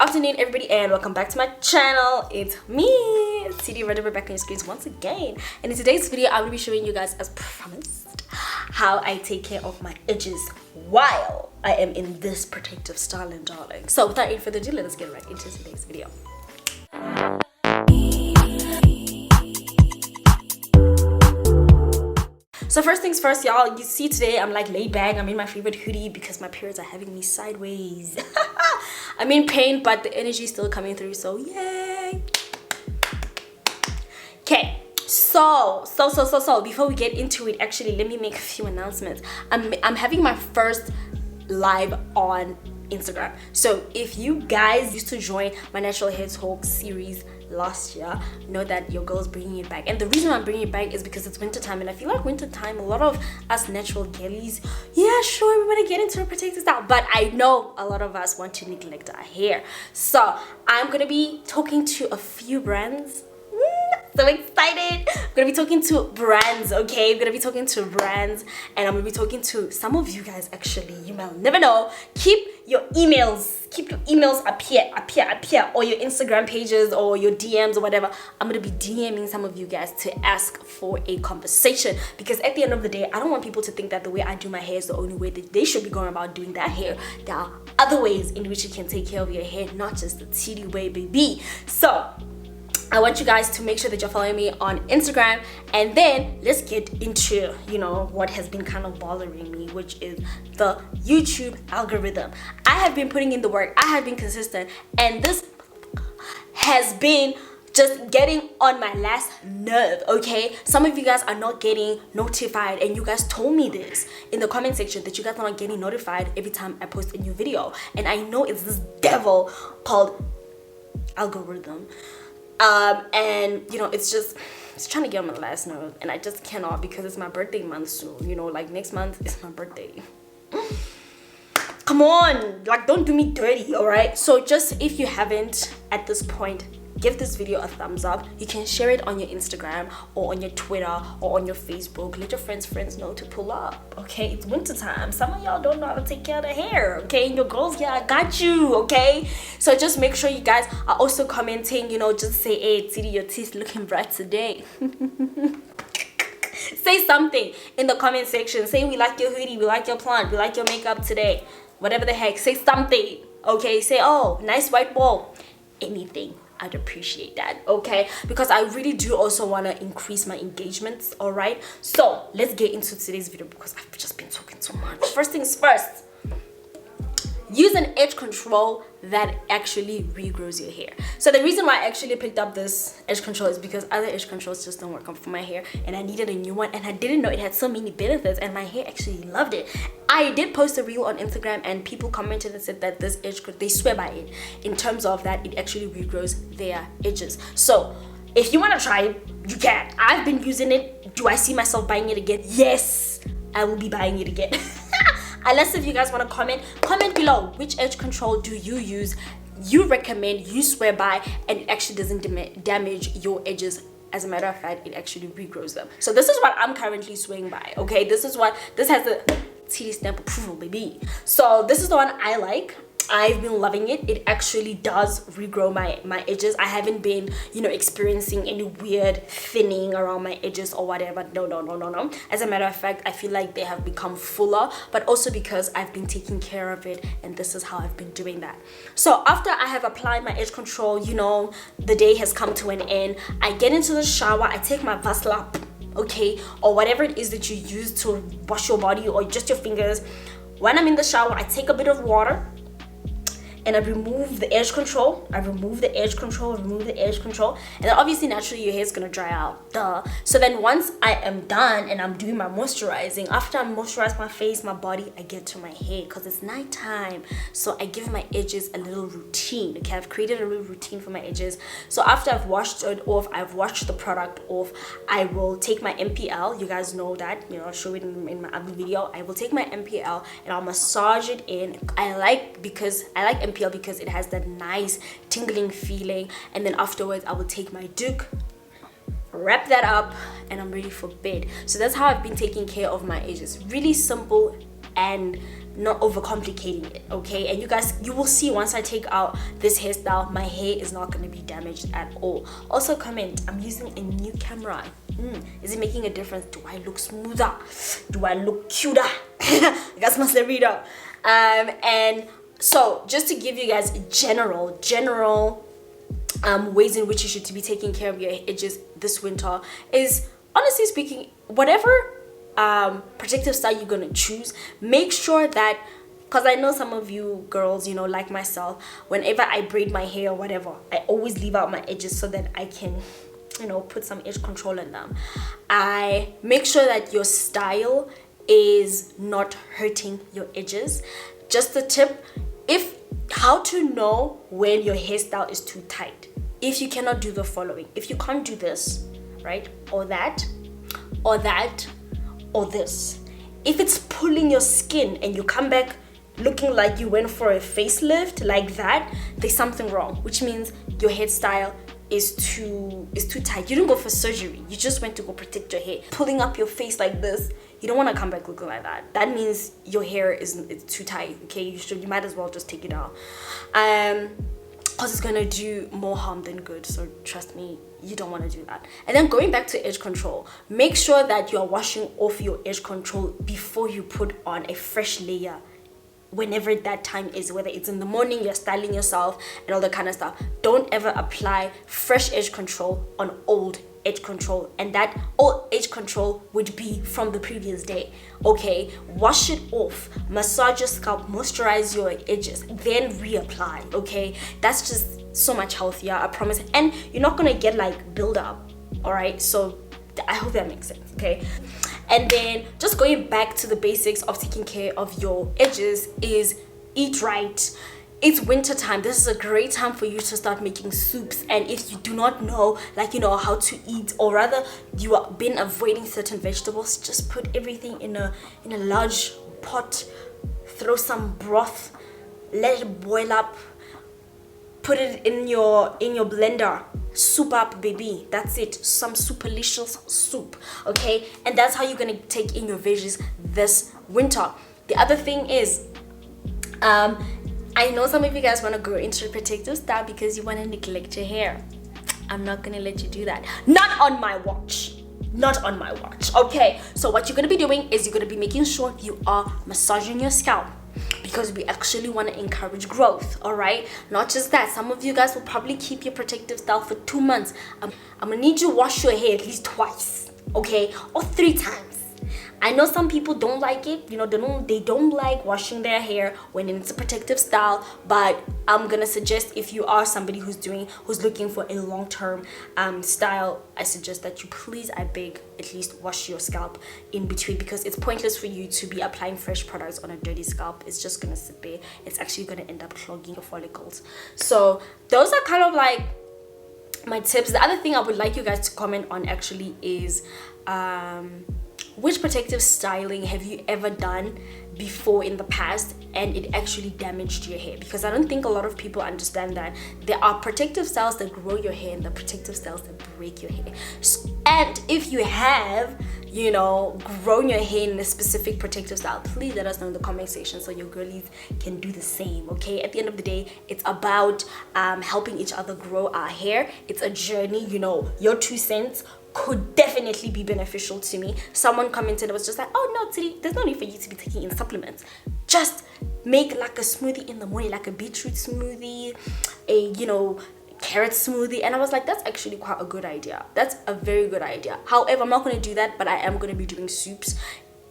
afternoon, everybody, and welcome back to my channel. It's me, CD Redder, back on your screens once again. And in today's video, I will be showing you guys, as promised, how I take care of my edges while I am in this protective styling, darling. So without any further ado, let us get right into today's video. So first things first, y'all, you see today I'm like laid back. I'm in my favorite hoodie because my periods are having me sideways. I'm in pain, but the energy is still coming through, so yay. Okay, so before we get into it, actually let me make a few announcements. I'm having my first live on Instagram. So if you guys used to join my Natural Hair Talk series last year, know that your girl's bringing it back. And the reason I'm bringing it back is because it's winter time, and I feel like winter time, a lot of us natural girlies, yeah, sure, we want to get into a protective style, but I know a lot of us want to neglect our hair. So I'm gonna be talking to a few brands. So excited. I'm gonna be talking to brands, okay? I'm gonna be talking to brands, and I'm gonna be talking to some of you guys. Actually, you may never know. Keep your emails up here, or your Instagram pages or your DMs or whatever. I'm gonna be DMing some of you guys to ask for a conversation, because at the end of the day, I don't want people to think that the way I do my hair is the only way that they should be going about doing their hair. There are other ways in which you can take care of your hair, not just the TD way, baby. So I want you guys to make sure that you're following me on Instagram, and then let's get into, what has been kind of bothering me, which is the YouTube algorithm. I have been putting in the work, I have been consistent, and this has been just getting on my last nerve, okay? Some of you guys are not getting notified, and you guys told me this in the comment section that you guys are not getting notified every time I post a new video, and I know it's this devil called algorithm. And it's trying to get on my last nerve, and I just cannot, because it's my birthday month soon. Like next month is my birthday. Come on, like, don't do me dirty, all right? So just, if you haven't at this point, give this video a thumbs up. You can share it on your Instagram or on your Twitter or on your Facebook. Let your friends know to pull up, okay? It's winter time. Some of y'all don't know how to take care of the hair, okay? And your girls, yeah, I got you, okay? So just make sure you guys are also commenting, just say, hey, Titi, your teeth looking bright today. Say something in the comment section. Say, we like your hoodie, we like your plant, we like your makeup today. Whatever the heck, say something, okay? Say, oh, nice white ball. Anything. I'd appreciate that, okay? Because I really do also want to increase my engagements, all right? So let's get into today's video, because I've just been talking too much. First things first, use an edge control that actually regrows your hair. So the reason why I actually picked up this edge control is because other edge controls just don't work for my hair, and I needed a new one, and I didn't know it had so many benefits, and my hair actually loved it. I did post a reel on Instagram, and people commented and said that this edge, they swear by it in terms of that it actually regrows their edges. So if you want to try it, you can. I've been using it. Do I see myself buying it again? Yes, I will be buying it again. Unless if you guys want to comment below, which edge control do you use, you recommend, you swear by, and it actually doesn't damage your edges. As a matter of fact, it actually regrows them. So this is what I'm currently swaying by, okay? This has the TD stamp approval, baby. So this is the one I like. I've been loving it. It actually does regrow my edges. I haven't been, experiencing any weird thinning around my edges or whatever. No. As a matter of fact, I feel like they have become fuller, but also because I've been taking care of it, and this is how I've been doing that. So after I have applied my edge control, the day has come to an end. I get into the shower, I take my Vaslap, okay, or whatever it is that you use to wash your body, or just your fingers. When I'm in the shower, I take a bit of water, and I remove the edge control. And then obviously naturally your hair is gonna dry out, duh. So then once I am done and I'm doing my moisturizing, after I moisturize my face, my body, I get to my hair, because it's nighttime. So I give my edges a little routine, okay? I've created a little routine for my edges. So after I've washed it off, I've washed the product off, I will take my MPL. You guys know that, I'll show it in my other video. I will take my MPL and I'll massage it in. I like MPL because it has that nice tingling feeling, and then afterwards I will take my Duke, wrap that up, and I'm ready for bed. So that's how I've been taking care of my edges. Really simple and not overcomplicating it, okay? And you guys, you will see once I take out this hairstyle, my hair is not going to be damaged at all. Also comment, I'm using a new camera. Is it making a difference? Do I look smoother? Do I look cuter? You guys must read up. And so just to give you guys general ways in which you should be taking care of your edges this winter is, honestly speaking, whatever protective style you're gonna choose, make sure that, because I know some of you girls, you know, like myself, whenever I braid my hair or whatever, I always leave out my edges so that I can, you know, put some edge control in them. I make sure that your style is not hurting your edges. Just a tip, how to know when your hairstyle is too tight. If you cannot do the following, if you can't do this, right, or that, or that, or this, if it's pulling your skin and you come back looking like you went for a facelift like that, there's something wrong, which means your hairstyle is too tight. You didn't go for surgery, you just went to go protect your hair. Pulling up your face like this, you don't want to come back looking like that. That means your hair it's too tight, okay? You might as well just take it out, because it's gonna do more harm than good. So trust me, you don't want to do that. And then going back to edge control, make sure that you're washing off your edge control before you put on a fresh layer, whenever that time is, whether it's in the morning, you're styling yourself and all that kind of stuff. Don't ever apply fresh edge control on old edge control, and that old edge control would be from the previous day, okay? Wash it off, massage your scalp, moisturize your edges, then reapply, okay? That's just so much healthier, I promise. And you're not gonna get like buildup, all right? So I hope that makes sense, okay? And then just going back to the basics of taking care of your edges is eat right. It's winter time. This is a great time for you to start making soups. And if you do not know, like, you know, how to eat, or rather you have been avoiding certain vegetables, just put everything in a large pot, throw some broth, let it boil up, put it in your blender, soup up, baby. That's it. Some superlicious soup, okay? And that's how you're gonna take in your veggies this winter. The other thing is, I know some of you guys want to go into a protective style because you want to neglect your hair. I'm not gonna let you do that. Not on my watch. Not on my watch, okay? So what you're gonna be doing is you're gonna be making sure you are massaging your scalp, because we actually want to encourage growth, all right? Not just that, some of you guys will probably keep your protective style for 2 months. I'm gonna need you to wash your hair at least twice, okay? Or 3 times. I know some people don't like it, you know, they don't like washing their hair when it's a protective style, but I'm gonna suggest, if you are somebody who's looking for a long-term style, I suggest that you please, I beg, at least wash your scalp in between, because it's pointless for you to be applying fresh products on a dirty scalp. It's just gonna sit there. It's actually gonna end up clogging your follicles. So those are kind of like my tips. The other thing I would like you guys to comment on actually is which protective styling have you ever done before in the past and it actually damaged your hair? Because I don't think a lot of people understand that there are protective styles that grow your hair and the protective styles that break your hair. And if you have, you know, grown your hair in a specific protective style, please let us know in the comment section so your girlies can do the same, okay? At the end of the day, it's about helping each other grow our hair. It's a journey, you know. Your 2 cents could definitely be beneficial to me. Someone commented, it was just like, oh no, Tiri, there's no need for you to be taking in supplements. Just make like a smoothie in the morning, like a beetroot smoothie, a, you know, carrot smoothie. And I was like, that's actually quite a good idea. That's a very good idea. However, I'm not going to do that, but I am going to be doing soups.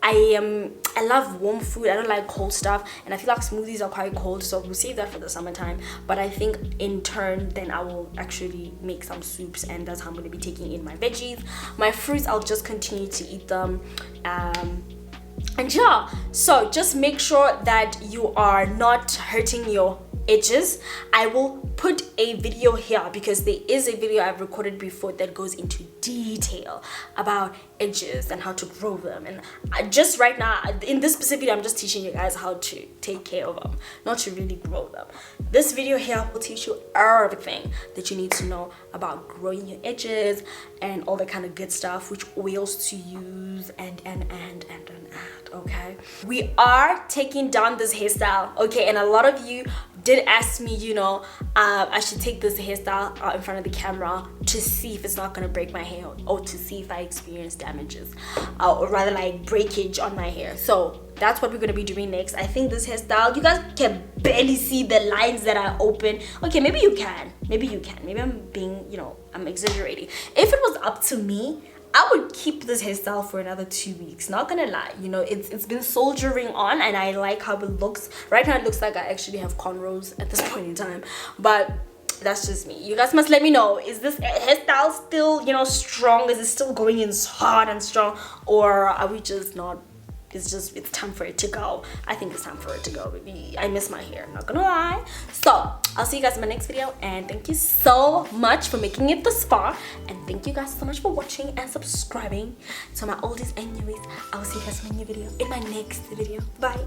I love warm food. I don't like cold stuff, and I feel like smoothies are quite cold, so we'll save that for the summertime. But I think in turn then I will actually make some soups, and that's how I'm going to be taking in my veggies. My fruits, I'll just continue to eat them, and yeah, so just make sure that you are not hurting your edges, I will put a video here because there is a video I've recorded before that goes into detail about edges and how to grow them. And just right now in this specific video, I'm just teaching you guys how to take care of them, not to really grow them. This video here will teach you everything that you need to know about growing your edges and all that kind of good stuff, which oils to use and okay. We are taking down this hairstyle, okay, and a lot of you did ask me, you know, I should take this hairstyle out in front of the camera to see if it's not gonna break my hair, or to see if I experience damages, or rather like breakage on my hair. So that's what we're gonna be doing next. I think this hairstyle, you guys can barely see the lines that I open. Okay, maybe you can, maybe I'm being, you know, I'm exaggerating. If it was up to me, I would keep this hairstyle for another 2 weeks, not gonna lie. You know, it's been soldiering on and I like how it looks. Right now it looks like I actually have cornrows at this point in time, but that's just me. You guys must let me know, is this hairstyle still, you know, strong? Is it still going in hard and strong, or are we just not, it's time for it to go? I think it's time for it to go, baby. I miss my hair, not gonna lie. So I'll see you guys in my next video, and thank you so much for making it this far, and thank you guys so much for watching and subscribing to my oldies and newies. I will see you guys in my new video, in my next video. Bye.